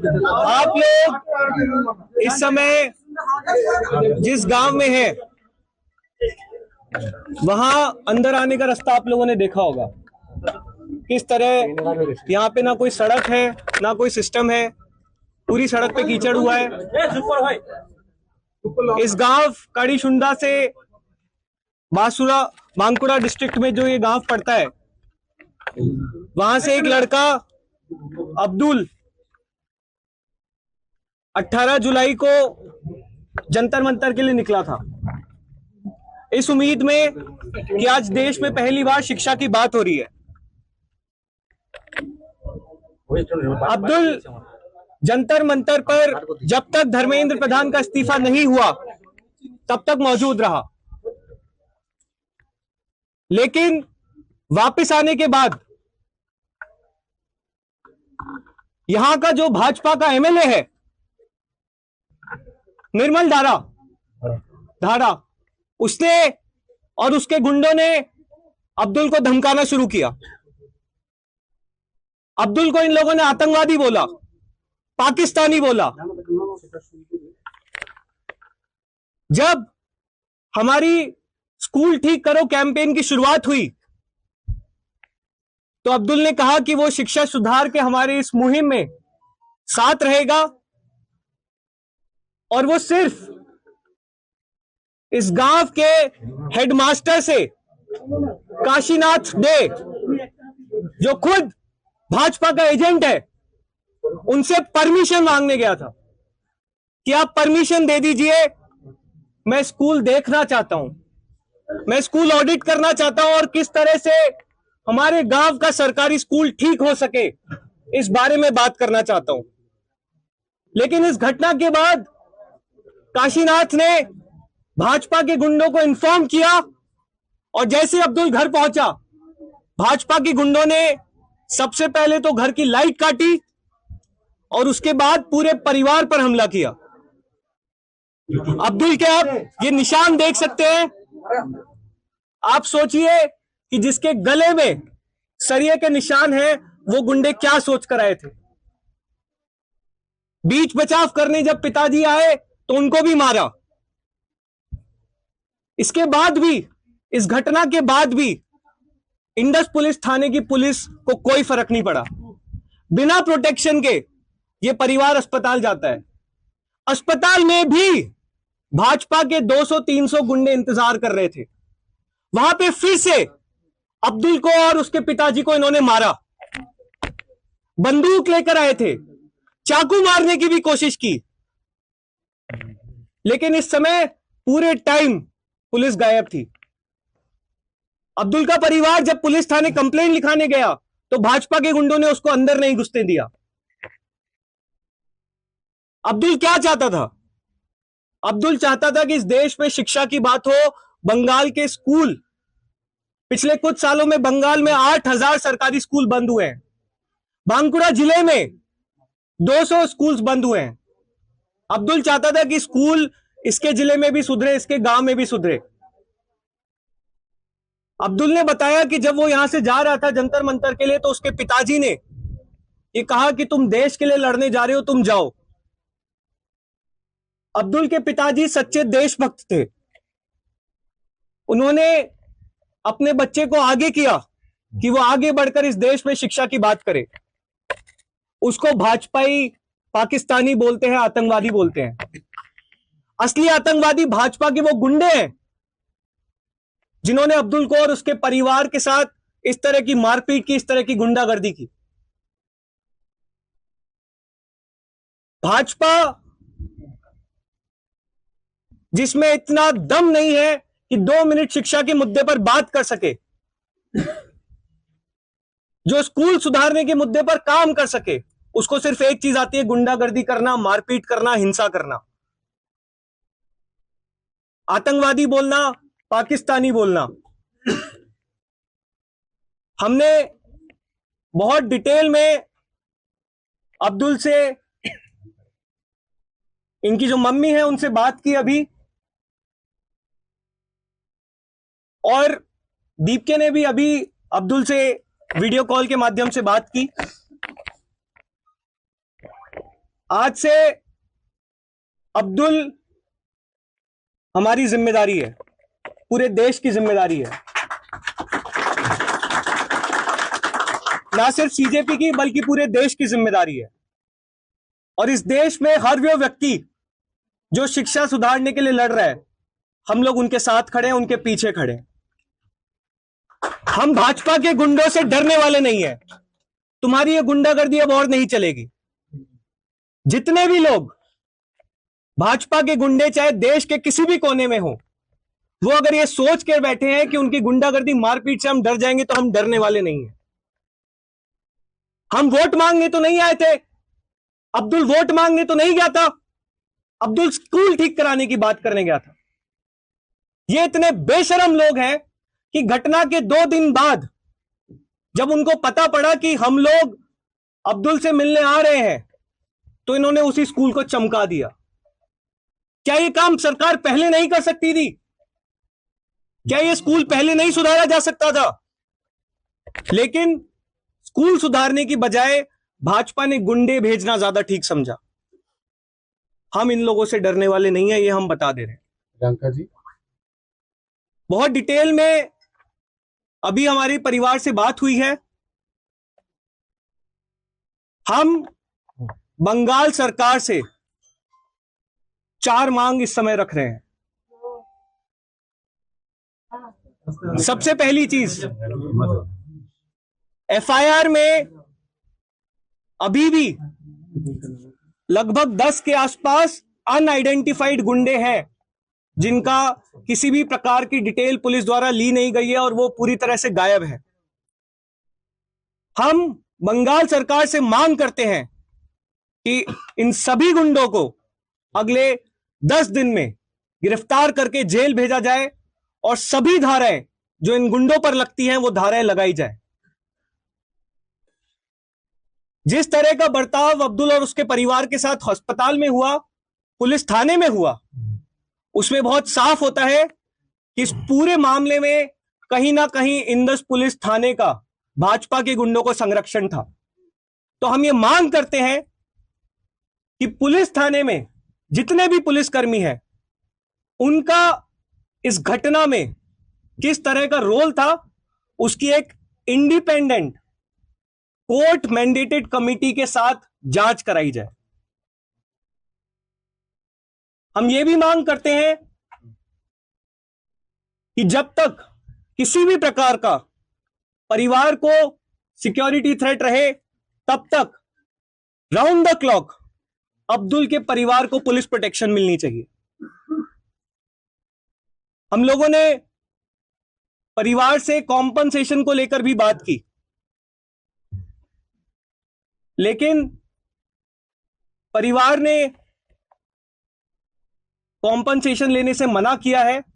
आप लोग इस समय जिस गांव में हैं, वहां अंदर आने का रास्ता आप लोगों ने देखा होगा। किस तरह यहाँ पे ना कोई सड़क है, ना कोई सिस्टम है, पूरी सड़क पे कीचड़ हुआ है। इस गांव काड़ीशुंडा से बांकुड़ा डिस्ट्रिक्ट में जो ये गांव पड़ता है, वहां से एक लड़का अब्दुल 18 जुलाई को जंतर मंतर के लिए निकला था, इस उम्मीद में कि आज देश में पहली बार शिक्षा की बात हो रही है। अब्दुल जंतर मंतर पर जब तक धर्मेंद्र प्रधान का इस्तीफा नहीं हुआ तब तक मौजूद रहा, लेकिन वापस आने के बाद यहां का जो भाजपा का एमएलए है निर्मल धारा, उसने और उसके गुंडों ने अब्दुल को धमकाना शुरू किया। अब्दुल को इन लोगों ने आतंकवादी बोला, पाकिस्तानी बोला। जब हमारी स्कूल ठीक करो कैंपेन की शुरुआत हुई तो अब्दुल ने कहा कि वो शिक्षा सुधार के हमारे इस मुहिम में साथ रहेगा और वो सिर्फ इस गांव के हेडमास्टर से काशीनाथ डे, जो खुद भाजपा का एजेंट है, उनसे परमिशन मांगने गया था कि आप परमिशन दे दीजिए, मैं स्कूल देखना चाहता हूं, मैं स्कूल ऑडिट करना चाहता हूं और किस तरह से हमारे गांव का सरकारी स्कूल ठीक हो सके इस बारे में बात करना चाहता हूं। लेकिन इस घटना के बाद काशीनाथ ने भाजपा के गुंडों को इन्फॉर्म किया और जैसे अब्दुल घर पहुंचा, भाजपा के गुंडों ने सबसे पहले तो घर की लाइट काटी और उसके बाद पूरे परिवार पर हमला किया। अब्दुल के आप ये निशान देख सकते हैं। आप सोचिए कि जिसके गले में सरिये के निशान हैं, वो गुंडे क्या सोच कर आए थे। बीच बचाव करने जब पिताजी आए तो उनको भी मारा। इसके बाद भी, इस घटना के बाद भी इंडस पुलिस थाने की पुलिस को कोई फर्क नहीं पड़ा। बिना प्रोटेक्शन के ये परिवार अस्पताल जाता है। अस्पताल में भी भाजपा के 200-300 गुंडे इंतजार कर रहे थे। वहां पे फिर से अब्दुल को और उसके पिताजी को इन्होंने मारा। बंदूक लेकर आए थे, चाकू मारने की भी कोशिश की, लेकिन इस समय पूरे टाइम पुलिस गायब थी। अब्दुल का परिवार जब पुलिस थाने कंप्लेंट लिखाने गया तो भाजपा के गुंडों ने उसको अंदर नहीं घुसने दिया। अब्दुल क्या चाहता था? अब्दुल चाहता था कि इस देश में शिक्षा की बात हो। बंगाल के स्कूल, पिछले कुछ सालों में बंगाल में 8,000 सरकारी स्कूल बंद हुए हैं। बांकुड़ा जिले में 200 स्कूल्स बंद हुए हैं। अब्दुल चाहता था कि स्कूल इसके जिले में भी सुधरे, इसके गांव में भी सुधरे। अब्दुल ने बताया कि जब वो यहां से जा रहा था जंतर मंतर के लिए तो उसके पिताजी ने ये कहा कि तुम देश के लिए लड़ने जा रहे हो, तुम जाओ। अब्दुल के पिताजी सच्चे देशभक्त थे। उन्होंने अपने बच्चे को आगे किया कि वो आगे बढ़कर इस देश में शिक्षा की बात करे। उसको भाजपाई पाकिस्तानी बोलते हैं, आतंकवादी बोलते हैं। असली आतंकवादी भाजपा के वो गुंडे हैं जिन्होंने अब्दुल को और उसके परिवार के साथ इस तरह की मारपीट की, इस तरह की गुंडागर्दी की। भाजपा जिसमें इतना दम नहीं है कि 2 मिनट शिक्षा के मुद्दे पर बात कर सके, जो स्कूल सुधारने के मुद्दे पर काम कर सके, उसको सिर्फ एक चीज आती है, गुंडागर्दी करना, मारपीट करना, हिंसा करना, आतंकवादी बोलना, पाकिस्तानी बोलना। हमने बहुत डिटेल में अब्दुल से, इनकी जो मम्मी है उनसे बात की अभी, और दीपके ने भी अभी अब्दुल से वीडियो कॉल के माध्यम से बात की। आज से अब्दुल हमारी जिम्मेदारी है, पूरे देश की जिम्मेदारी है, ना सिर्फ सीजेपी की बल्कि पूरे देश की जिम्मेदारी है। और इस देश में हर वो व्यक्ति जो शिक्षा सुधारने के लिए लड़ रहा है, हम लोग उनके साथ खड़े हैं, उनके पीछे खड़े हैं। हम भाजपा के गुंडों से डरने वाले नहीं हैं। तुम्हारी ये गुंडागर्दी अब और नहीं चलेगी। जितने भी लोग भाजपा के गुंडे चाहे देश के किसी भी कोने में हो, वो अगर ये सोच कर बैठे हैं कि उनकी गुंडागर्दी मारपीट से हम डर जाएंगे, तो हम डरने वाले नहीं हैं। हम वोट मांगने तो नहीं आए थे, अब्दुल वोट मांगने तो नहीं गया था, अब्दुल स्कूल ठीक कराने की बात करने गया था। ये इतने बेशरम लोग हैं कि घटना के 2 दिन बाद जब उनको पता पड़ा कि हम लोग अब्दुल से मिलने आ रहे हैं, तो इन्होंने उसी स्कूल को चमका दिया। क्या ये काम सरकार पहले नहीं कर सकती थी? क्या ये स्कूल पहले नहीं सुधारा जा सकता था? लेकिन स्कूल सुधारने की बजाय भाजपा ने गुंडे भेजना ज्यादा ठीक समझा। हम इन लोगों से डरने वाले नहीं है, ये हम बता दे रहे हैं। प्रियंका जी, बहुत डिटेल में अभी हमारे परिवार से बात हुई है। हम बंगाल सरकार से 4 मांग इस समय रख रहे हैं। सबसे पहली चीज, एफआईआर में अभी भी लगभग 10 के आसपास अनआइडेंटिफाइड गुंडे हैं जिनका किसी भी प्रकार की डिटेल पुलिस द्वारा ली नहीं गई है और वो पूरी तरह से गायब है। हम बंगाल सरकार से मांग करते हैं कि इन सभी गुंडों को अगले 10 दिन में गिरफ्तार करके जेल भेजा जाए और सभी धाराएं जो इन गुंडों पर लगती हैं वो धाराएं लगाई जाए। जिस तरह का बर्ताव अब्दुल और उसके परिवार के साथ अस्पताल में हुआ, पुलिस थाने में हुआ, उसमें बहुत साफ होता है कि इस पूरे मामले में कहीं ना कहीं इंदस पुलिस थाने का भाजपा के गुंडों को संरक्षण था। तो हम ये मांग करते हैं कि पुलिस थाने में जितने भी पुलिसकर्मी हैं, उनका इस घटना में किस तरह का रोल था, उसकी एक इंडिपेंडेंट कोर्ट मैंडेटेड कमिटी के साथ जांच कराई जाए। हम यह भी मांग करते हैं कि जब तक किसी भी प्रकार का परिवार को सिक्योरिटी थ्रेट रहे, तब तक राउंड द क्लॉक अब्दुल के परिवार को पुलिस प्रोटेक्शन मिलनी चाहिए। हम लोगों ने परिवार से कॉम्पनसेशन को लेकर भी बात की, लेकिन परिवार ने कॉम्पनसेशन लेने से मना किया है।